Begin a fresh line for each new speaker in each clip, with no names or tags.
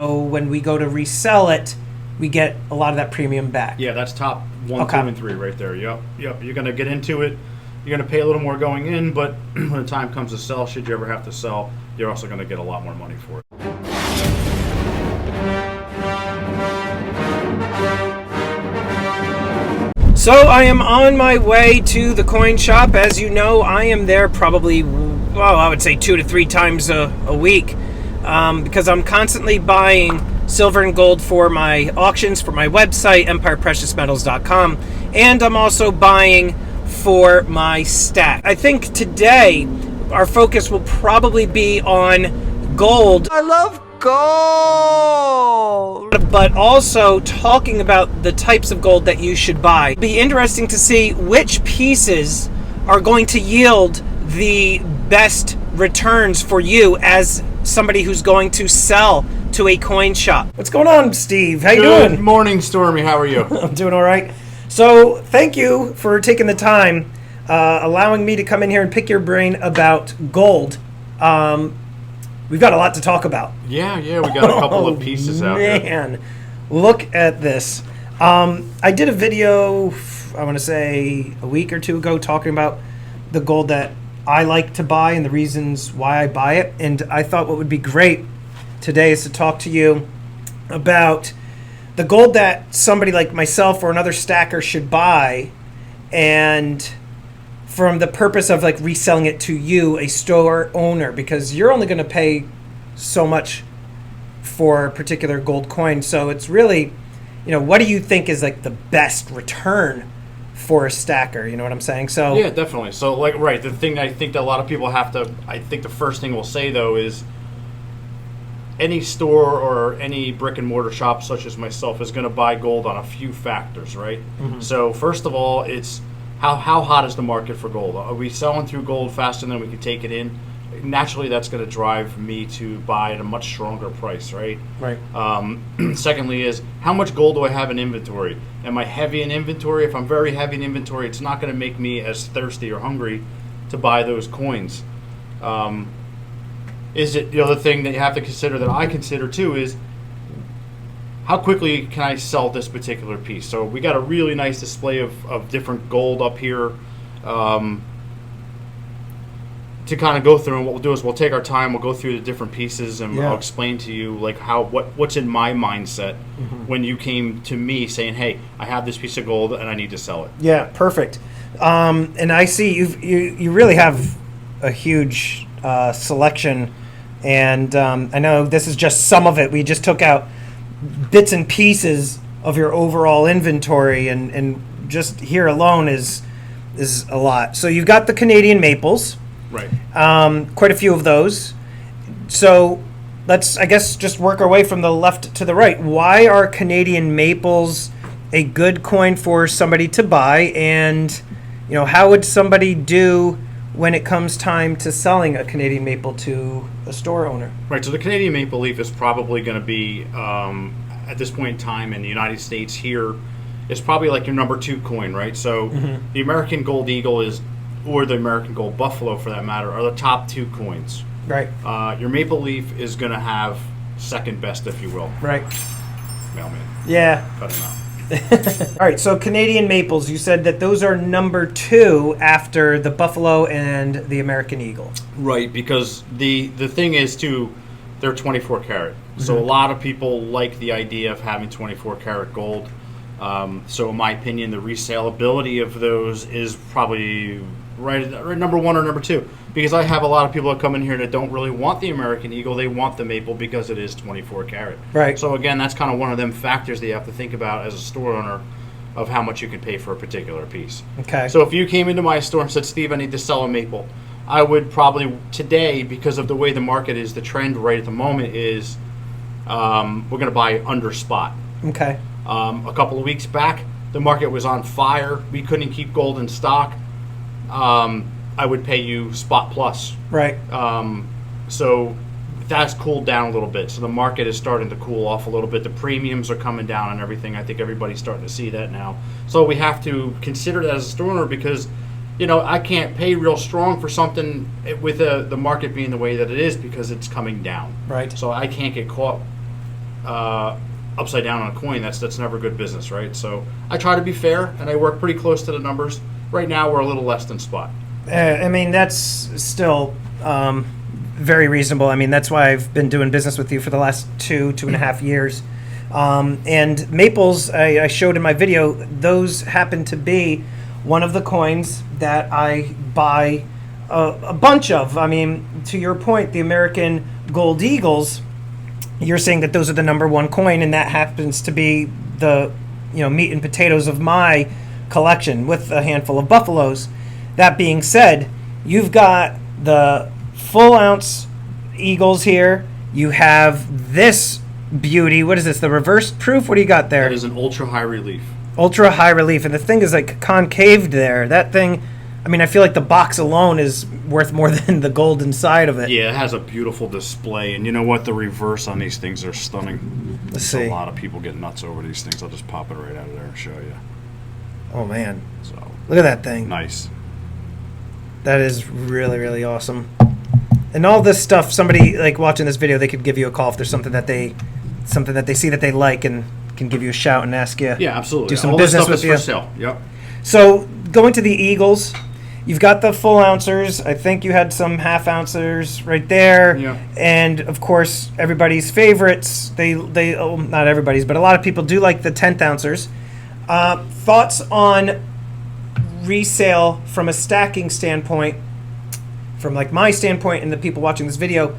So when we go to resell it, we get a lot of that premium back.
Yeah, that's top 1,
Okay.
2, and 3 right there. Yep. You're going to get into it. You're going to pay a little more going in, but when the time comes to sell, should you ever have to sell, you're also going to get a lot more money for it.
So I am on my way to the coin shop. As you know, I am there probably, well, I would say 2 to 3 times a week because I'm constantly buying silver and gold for my auctions, for my website, EmpirePreciousMetals.com, and I'm also buying for my stack. I think today our focus will probably be on gold.
I love gold!
But also talking about the types of gold that you should buy. It'll be interesting to see which pieces are going to yield the best returns for you as somebody who's going to sell to a coin shop. What's going on, Steve? How you doing?
Good morning, Stormy. How are you?
I'm doing all right. So thank you for taking the time, allowing me to come in here and pick your brain about gold. We've got a lot to talk about.
Yeah, we got a couple of pieces out there.
Man, look at this. I did a video, I want to say a week or two ago, talking about the gold that I like to buy and the reasons why I buy it. And I thought what would be great today is to talk to you about the gold that somebody like myself or another stacker should buy, and from the purpose of like reselling it to you, a store owner, because you're only going to pay so much for a particular gold coin. So it's really, what do you think is like the best return for a stacker? You know what I'm saying? So
Yeah, definitely. So right, the thing I think that a lot of people have to, I think the first thing we'll say though is any store or any brick and mortar shop such as myself is going to buy gold on a few factors, right? Mm-hmm. So first of all, it's how hot is the market for gold? Are we selling through gold faster than we can take it in? Naturally, that's going to drive me to buy at a much stronger price, right?
Right.
Secondly is, how much gold do I have in inventory? Am I heavy in inventory? If I'm very heavy in inventory, it's not going to make me as thirsty or hungry to buy those coins. Is it the other thing that you have to consider, that I consider too, is how quickly can I sell this particular piece? So we got a really nice display of different gold up here to kind of go through. And what we'll do is we'll take our time, we'll go through the different pieces, and I'll explain to you like what's in my mindset when you came to me saying, hey, I have this piece of gold and I need to sell it.
Yeah, perfect. And I see you really have a huge selection, and I know this is just some of it. We just took out bits and pieces of your overall inventory, and just here alone is a lot. So you've got the Canadian maples,
right?
Quite a few of those. So let's, I guess, just work our way from the left to the right. Why are Canadian maples a good coin for somebody to buy, and how would somebody do when it comes time to selling a Canadian maple to a store owner?
Right, so the Canadian maple leaf is probably going to be, at this point in time in the United States here, is probably like your number 2 coin, right? So the American Gold Eagle or the American Gold Buffalo for that matter, are the top 2 coins.
Right.
Your maple leaf is going to have second best, if you will.
Right.
Mailman.
Yeah.
Cut him out.
All right, so Canadian maples, you said that those are number 2 after the Buffalo and the American Eagle.
Right, because the thing is too, they're 24 karat. So a lot of people like the idea of having 24 karat gold. So in my opinion, the resaleability of those is probably right number 1 or number 2. Because I have a lot of people that come in here that don't really want the American Eagle, they want the maple because it is 24 karat.
Right.
So again, that's kind of one of them factors that you have to think about as a store owner of how much you can pay for a particular piece.
Okay.
So if you came into my store and said, Steve, I need to sell a maple, I would probably today, because of the way the market is, the trend right at the moment is we're going to buy under spot.
Okay.
A couple of weeks back, the market was on fire. We couldn't keep gold in stock. I would pay you spot plus.
Right.
So that's cooled down a little bit. So the market is starting to cool off a little bit. The premiums are coming down and everything. I think everybody's starting to see that now. So we have to consider that as a store owner, because I can't pay real strong for something with the market being the way that it is, because it's coming down.
Right.
So I can't get caught upside down on a coin, that's never good business, right? So I try to be fair, and I work pretty close to the numbers. Right now, we're a little less than spot.
I mean, that's still very reasonable. I mean, that's why I've been doing business with you for the last two and a half years. And maples, I showed in my video, those happen to be one of the coins that I buy a bunch of. I mean, to your point, the American Gold Eagles, you're saying that those are the number one coin, and that happens to be the meat and potatoes of my collection with a handful of buffaloes. That being said, you've got the full ounce Eagles here. You have this beauty. What is this? The reverse proof? What do you got there?
That is an ultra high relief.
Ultra high relief, and the thing is like concaved there. That thing, I mean, I feel like the box alone is worth more than the gold inside of it.
Yeah, it has a beautiful display, and you know what? The reverse on these things are stunning.
Let's see.
A lot of people get nuts over these things. I'll just pop it right out of there and show you.
Oh man,
So
look at that thing.
nice.
That is really, really awesome. And all this stuff, somebody like watching this video, they could give you a call if there's something that they see that they like and can give you a shout and ask you.
Yeah, absolutely.
Do some
All
business
this stuff
with
is
you.
for sale. Yep.
So going to the Eagles, you've got the full ouncers. I think you had some half ouncers right there.
Yeah.
And of course, everybody's favorites. They not everybody's, but a lot of people do like the 10th ouncers. Thoughts on resale from a stacking standpoint, from like my standpoint and the people watching this video.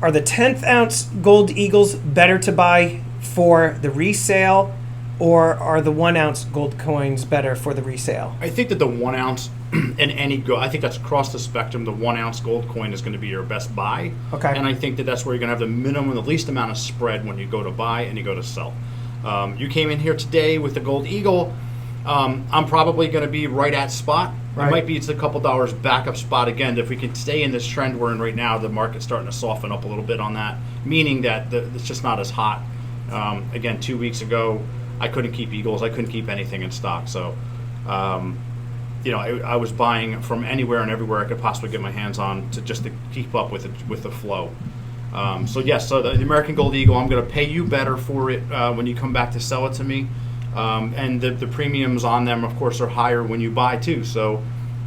Are the 10th ounce gold Eagles better to buy for the resale, or are the 1 ounce gold coins better for the resale?
I think that the 1 ounce in any gold, I think that's across the spectrum. The 1 ounce gold coin is going to be your best buy.
Okay.
And I think that that's where you're going to have the minimum, the least amount of spread when you go to buy and you go to sell. You came in here today with the gold eagle. I'm probably going to be right at spot.
Right.
It might be it's a couple dollars back up spot again. If we can stay in this trend we're in right now, the market's starting to soften up a little bit on that, meaning that it's just not as hot. Again, 2 weeks ago, I couldn't keep eagles. I couldn't keep anything in stock. So, I was buying from anywhere and everywhere I could possibly get my hands on to keep up with it, with the flow. So the American Gold Eagle, I'm going to pay you better for it when you come back to sell it to me. And the premiums on them, of course, are higher when you buy too. So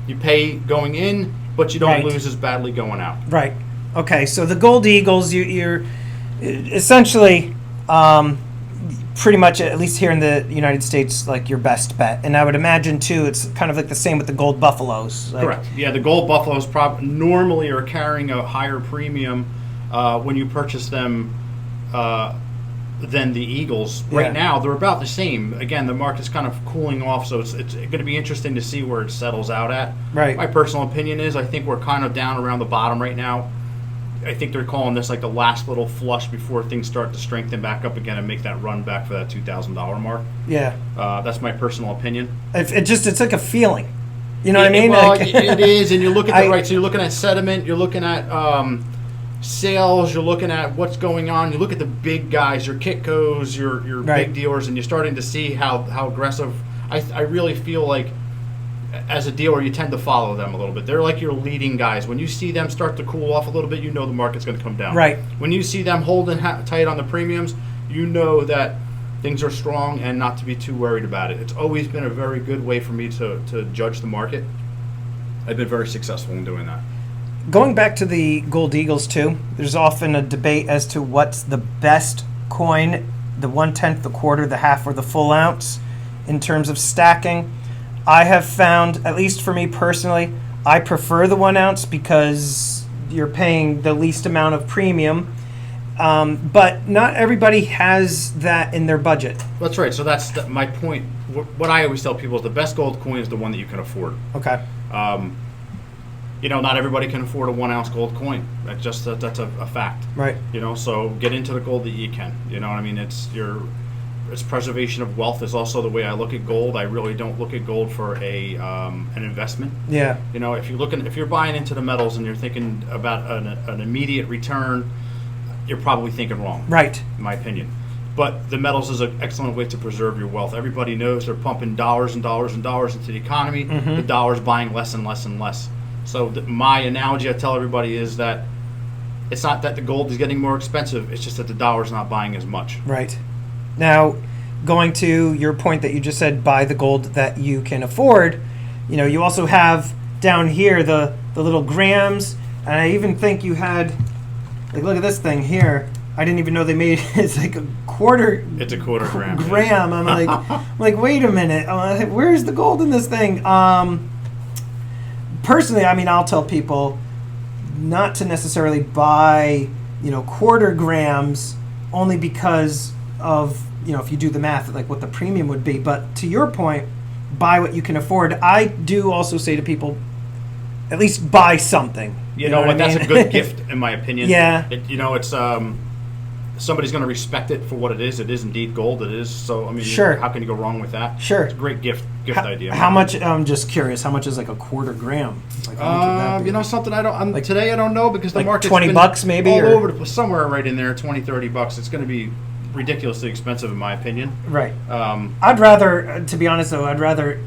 you pay going in, but you don't
Right.
lose as badly going out.
Right. Okay. So the gold Eagles, you're essentially pretty much, at least here in the United States, like your best bet. And I would imagine too, it's kind of like the same with the gold buffaloes. Like,
Correct. Yeah, the gold buffaloes normally are carrying a higher premium when you purchase them than the eagles.
Yeah.
Right now, they're about the same. Again, the market's kind of cooling off, so it's going to be interesting to see where it settles out at.
Right.
My personal opinion is I think we're kind of down around the bottom right now. I think they're calling this like the last little flush before things start to strengthen back up again and make that run back for that $2,000 mark.
Yeah.
That's my personal opinion.
It's like a feeling. You know what I mean?
Well,
Like-
it is, and you look at
I-
right. So you're looking at sediment. You're looking at sales. You're looking at what's going on. You look at the big guys, your Kitkos, your
Right.
big dealers, and you're starting to see how aggressive. I really feel like as a dealer, you tend to follow them a little bit. They're like your leading guys. When you see them start to cool off a little bit, you know the market's going to come down.
Right.
When you see them holding tight on the premiums, you know that things are strong and not to be too worried about it. It's always been a very good way for me to judge the market. I've been very successful in doing that.
Going back to the gold eagles too, there's often a debate as to what's the best coin, the 1/10, the quarter, the half, or the full ounce in terms of stacking. I have found, at least for me personally, I prefer the 1 ounce because you're paying the least amount of premium. But not everybody has that in their budget.
That's right. So that's my point. What I always tell people is the best gold coin is the one that you can afford.
Okay.
Not everybody can afford a 1 ounce gold coin. That's a fact.
Right.
So get into the gold that you can. You know what I mean? It's preservation of wealth is also the way I look at gold. I really don't look at gold for an investment.
Yeah.
If you're buying into the metals and you're thinking about an immediate return, you're probably thinking wrong.
Right.
In my opinion. But the metals is an excellent way to preserve your wealth. Everybody knows they're pumping dollars and dollars and dollars into the economy.
Mm-hmm.
The dollar's buying less and less and less. So my analogy I tell everybody is that It's not that the gold is getting more expensive. It's just that the dollar's not buying as much.
Right. Now, going to your point that you just said, buy the gold that you can afford, you also have down here the little grams, and I even think you had, like, look at this thing here. I didn't even know they made it's like a quarter.
It's a quarter gram.
Gram. I'm like, wait a minute. Where's the gold in this thing? Personally, I'll tell people not to necessarily buy, quarter grams, only because of, if you do the math, like what the premium would be. But to your point, buy what you can afford. I do also say to people, at least buy something.
You know what? That's a good gift, in my opinion.
Yeah.
It's somebody's going to respect it for what it is. It is indeed gold. It is. So
sure.
How can you go wrong with that?
Sure.
It's a great gift idea.
How much? I'm just curious. How much is like a quarter gram? Like, how much would that be?
Something I don't. Today I don't know because the market's
$20 maybe
all over somewhere right in there. $20-$30. It's going to be ridiculously expensive in my opinion.
Right. I'd rather, to be honest though,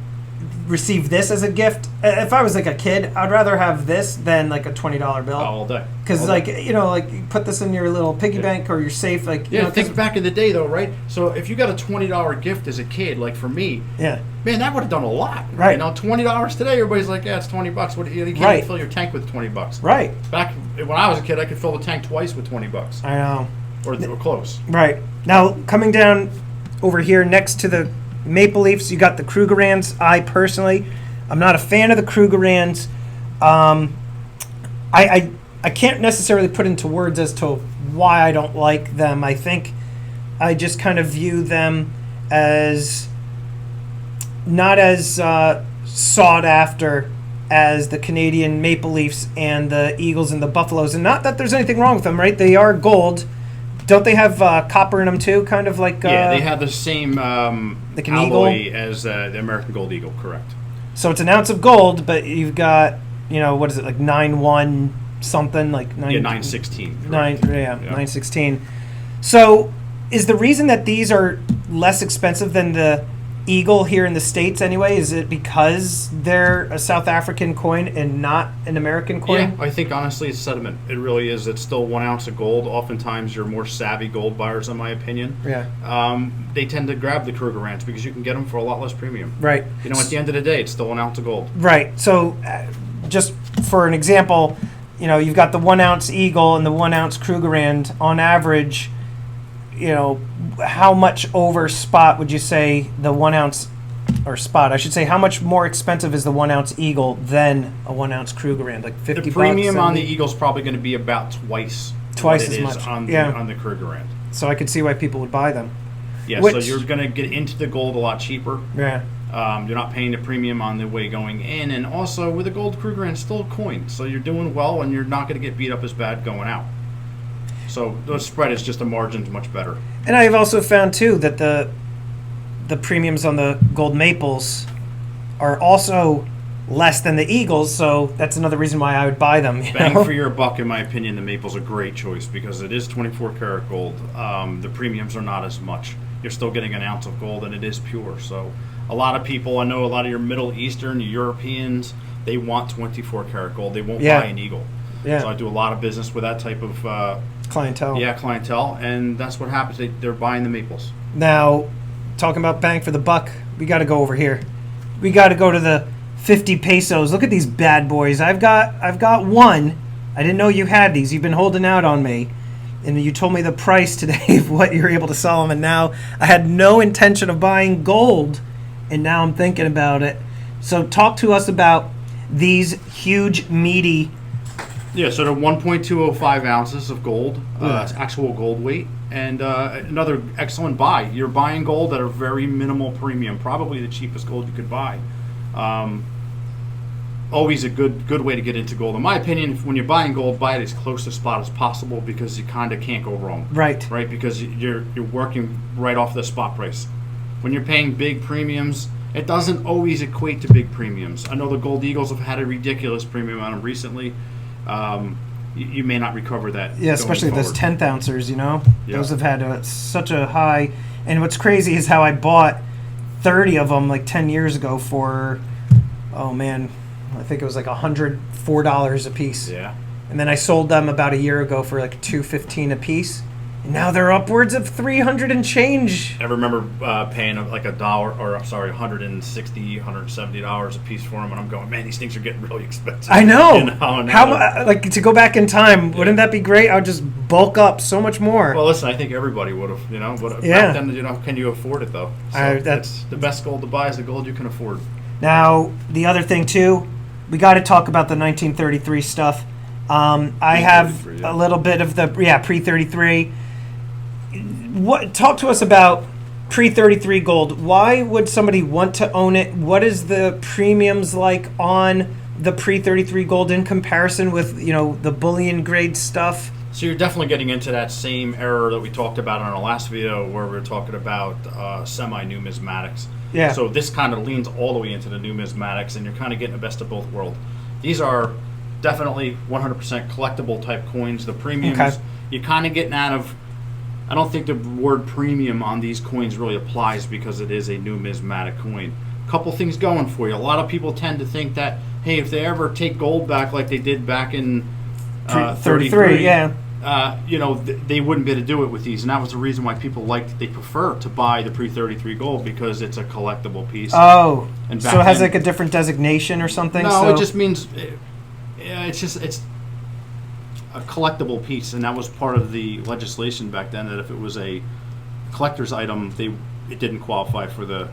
receive this as a gift. If I was like a kid, I'd rather have this than like a $20 bill.
All day.
Because you put this in your little piggy bank or your safe.
Think back in the day though, right? So if you got a $20 gift as a kid, like for me, man, that would have done a lot.
Right.
$20 today, everybody's like, yeah, it's $20. What you can't fill your tank with $20.
Right.
Back when I was a kid, I could fill the tank twice with $20.
I know.
Or close.
Right. Now coming down over here next to the Maple Leafs, you got the Krugerrands. I'm not a fan of the Krugerrands. I can't necessarily put into words as to why I don't like them. I think I just kind of view them as not as sought after as the Canadian Maple Leafs and the Eagles and the Buffaloes. And not that there's anything wrong with them, right? They are gold. Don't they have copper in them too? Kind of like
they have the same
like an
alloy
eagle?
as the American Gold Eagle, correct?
So it's an ounce of gold, but you've got what is it, like 9-1 something, like
916.
916. So is the reason that these are less expensive than the Eagle here in the States anyway? Is it because they're a South African coin and not an American coin?
Yeah, I think honestly it's sentiment. It really is. It's still 1 ounce of gold. Oftentimes you're more savvy gold buyers, in my opinion.
Yeah.
They tend to grab the Krugerrands because you can get them for a lot less premium.
Right.
At the end of the day, it's still 1 ounce of gold.
Right. So just for an example, you've got the 1 ounce Eagle and the 1 ounce Krugerrand on average. How much over spot would you say the 1 ounce, or spot, I should say, how much more expensive is the 1 ounce Eagle than a 1 ounce Krugerrand? Like $50.
The premium on the Eagle's probably going to be about twice
as much
on the Krugerrand.
So I could see why people would buy them.
Yeah, so you're going to get into the gold a lot cheaper.
Yeah.
You're not paying the premium on the way going in, and also with a gold Krugerrand, still a coin, so you're doing well, and you're not going to get beat up as bad going out. So the spread is just a margin much better.
And I've also found too that the premiums on the gold maples are also less than the Eagles, so that's another reason why I would buy them.
Bang for your buck, in my opinion, the maple's a great choice because it is 24 karat gold. The premiums are not as much. You're still getting an ounce of gold, and it is pure. So a lot of people, I know a lot of your Middle Eastern, Europeans, they want 24 karat gold. They won't buy an Eagle.
Yeah.
So I do a lot of business with that type of
clientele.
Yeah, clientele, and that's what happens. They're buying the maples.
Now, talking about bang for the buck, we got to go over here. We got to go to the 50 pesos. Look at these bad boys. I've got one. I didn't know you had these. You've been holding out on me, and you told me the price today of what you're able to sell them, and now I had no intention of buying gold, and now I'm thinking about it. So talk to us about these huge, meaty.
Yeah, so they're 1.205 ounces of gold, actual gold weight, and another excellent buy. You're buying gold at a very minimal premium, probably the cheapest gold you could buy. Always a good way to get into gold. In my opinion, when you're buying gold, buy it as close to spot as possible because you kind of can't go wrong.
Right.
Right, because you're working right off the spot price. When you're paying big premiums, it doesn't always equate to big premiums. I know the Gold Eagles have had a ridiculous premium on them recently. You may not recover that.
Yeah, especially those 10th ouncers,
Yeah.
Those have had such a high. And what's crazy is how I bought 30 of them like 10 years ago for, oh man, I think it was like $104 a piece.
Yeah.
and then I sold them about a year ago for like $215 a piece. And now they're upwards of 300 and change.
I remember paying like $160, $170 a piece for them, and I'm going, man, these things are getting really expensive.
I know.
You know, and
How like to go back in time? Wouldn't that be great? I would just bulk up so much more.
Well, listen, I think everybody would have, But back then, can you afford it though? So that's the best gold to buy is the gold you can afford.
Now, the other thing too, we got to talk about the 1933 stuff. I have a little bit of the pre-33. Talk to us about pre-33 gold. Why would somebody want to own it? What is the premiums like on the pre-33 gold in comparison with the bullion grade stuff?
So you're definitely getting into that same error that we talked about in our last video, where we were talking about semi-numismatics.
Yeah.
So this kind of leans all the way into the numismatics, and you're kind of getting the best of both worlds. These are definitely 100% collectible type coins. The premiums, you're kind of getting out of. I don't think the word premium on these coins really applies because it is a numismatic coin. A couple things going for you. A lot of people tend to think that, hey, if they ever take gold back like they did back in 33, they wouldn't be able to do it with these. And that was the reason why people they prefer to buy the pre-33 gold, because it's a collectible piece.
Oh,
and
so it has like a different designation or something?
No, it just means, it's a collectible piece, and that was part of the legislation back then, that if it was a collector's item, it didn't qualify for the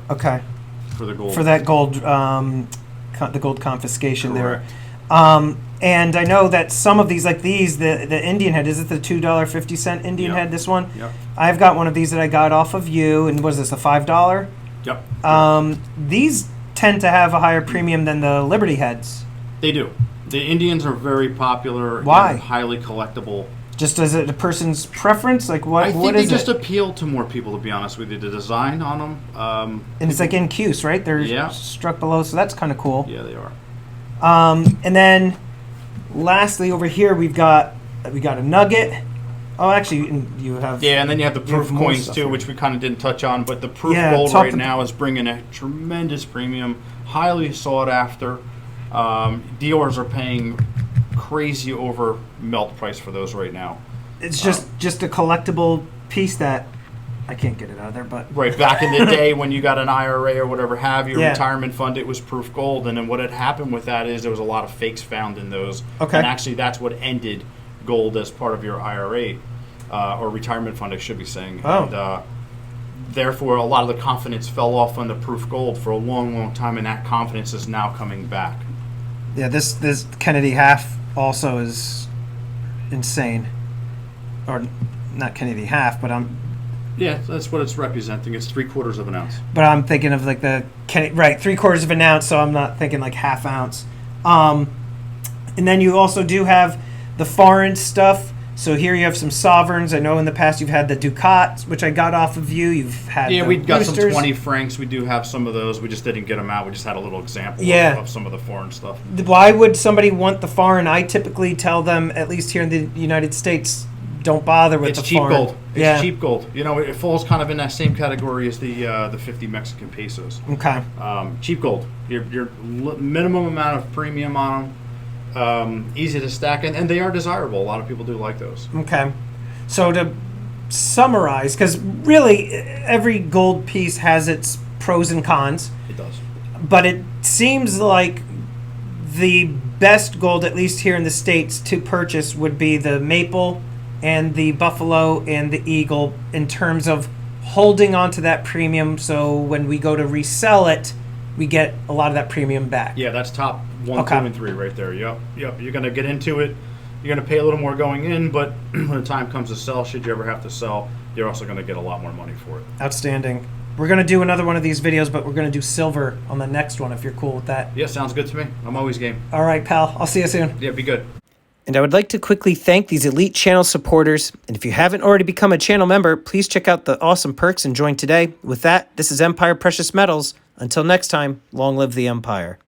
gold. For that gold,
the gold confiscation.
Correct.
There. And I know that some of these, like these, the Indian head, is it the $2.50 Indian head, this one?
Yep.
I've got one of these that I got off of you, and was this a $5?
Yep.
These tend to have a higher premium than the Liberty heads.
They do. The Indians are very popular.
Why?
And highly collectible.
Just as a person's preference? Like what?
I think
what
they
is
just
it?
appeal to more people, to be honest with you. The design on them.
And it's like in Cuse, right? They're struck below, so that's kind of cool.
Yeah, they are.
And then, lastly, over here we got a Nugget. Oh, actually, you have.
Yeah, and then you have the proof coins too,
here,
which we kind of didn't touch on. But the proof gold right now is bringing a tremendous premium, highly sought after. Dealers are paying crazy over melt price for those right now.
It's just a collectible piece that I can't get it out of there, but
right back in the day when you got an IRA or whatever have you,
Yeah.
retirement fund, it was proof gold, and then what had happened with that is there was a lot of fakes found in those.
Okay.
And actually, that's what ended gold as part of your IRA or retirement fund, I should be saying.
Oh.
And, therefore, a lot of the confidence fell off on the proof gold for a long, long time, and that confidence is now coming back.
yeah, this Kennedy half also is insane, or not Kennedy half, but
Yeah, that's what it's representing. It's 3/4 of an ounce.
But I'm thinking of like the Kennedy, right, 3/4 of an ounce. So I'm not thinking like half ounce. And then you also do have the foreign stuff. So here you have some sovereigns. I know in the past you've had the Ducats, which I got off of you. You've had
we got some
Roosters.
20 francs. We do have some of those. We just didn't get them out. We just had a little example of some of the foreign stuff.
Why would somebody want the foreign? I typically tell them, at least here in the United States, don't bother with the
cheap
foreign.
gold. It's cheap gold. It falls kind of in that same category as the 50 Mexican pesos.
Okay.
Cheap gold. Your minimum amount of premium on them. Easy to stack, and they are desirable. A lot of people do like those.
Okay. So to summarize, because really every gold piece has its pros and cons.
It does.
But it seems like the best gold, at least here in the States, to purchase would be the maple and the buffalo and the eagle in terms of holding on to that premium, so when we go to resell it, we get a lot of that premium back.
Yeah, that's top 1, 2, and 3 right there. Yep. You're going to get into it. You're going to pay a little more going in, but when the time comes to sell, should you ever have to sell, you're also going to get a lot more money for it.
Outstanding. We're going to do another one of these videos, but we're going to do silver on the next one if you're cool with that.
Yeah, sounds good to me. I'm always game.
All right, pal. I'll see you soon.
Yeah, be good.
And I would like to quickly thank these elite channel supporters. And if you haven't already become a channel member, please check out the awesome perks and join today. With that, this is Empire Precious Metals. Until next time, long live the Empire.